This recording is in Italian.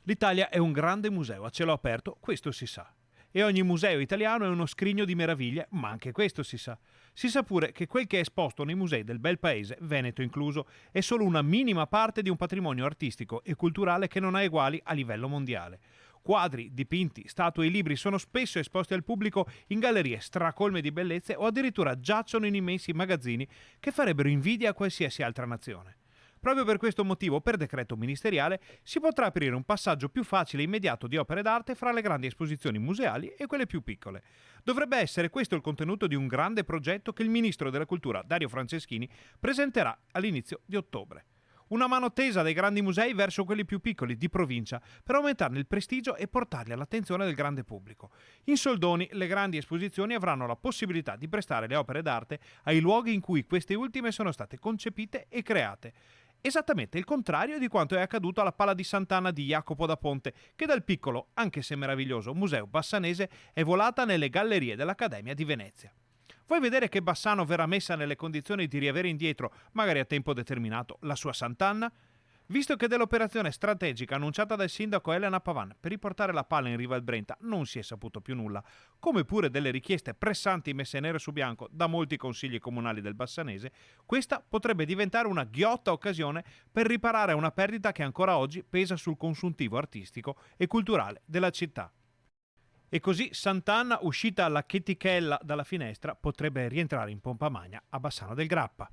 L'Italia è un grande museo a cielo aperto, questo si sa. E ogni museo italiano è uno scrigno di meraviglie, ma anche questo si sa. Si sa pure che quel che è esposto nei musei del bel paese, Veneto incluso, è solo una minima parte di un patrimonio artistico e culturale che non ha eguali a livello mondiale. Quadri, dipinti, statue e libri sono spesso esposti al pubblico in gallerie stracolme di bellezze o addirittura giacciono in immensi magazzini che farebbero invidia a qualsiasi altra nazione. Proprio per questo motivo, per decreto ministeriale, si potrà aprire un passaggio più facile e immediato di opere d'arte fra le grandi esposizioni museali e quelle più piccole. Dovrebbe essere questo il contenuto di un grande progetto che il ministro della Cultura, Dario Franceschini, presenterà all'inizio di ottobre. Una mano tesa dai grandi musei verso quelli più piccoli di provincia per aumentarne il prestigio e portarli all'attenzione del grande pubblico. In soldoni, le grandi esposizioni avranno la possibilità di prestare le opere d'arte ai luoghi in cui queste ultime sono state concepite e create. Esattamente il contrario di quanto è accaduto alla Pala di Sant'Anna di Jacopo da Ponte, che dal piccolo, anche se meraviglioso, museo bassanese è volata nelle gallerie dell'Accademia di Venezia. Vuoi vedere che Bassano verrà messa nelle condizioni di riavere indietro, magari a tempo determinato, la sua Sant'Anna? Visto che dell'operazione strategica annunciata dal sindaco Elena Pavan per riportare la palla in riva al Brenta non si è saputo più nulla, come pure delle richieste pressanti messe nero su bianco da molti consigli comunali del Bassanese, questa potrebbe diventare una ghiotta occasione per riparare a una perdita che ancora oggi pesa sul consuntivo artistico e culturale della città. E così Sant'Anna, uscita alla chetichella dalla finestra, potrebbe rientrare in pompa magna a Bassano del Grappa.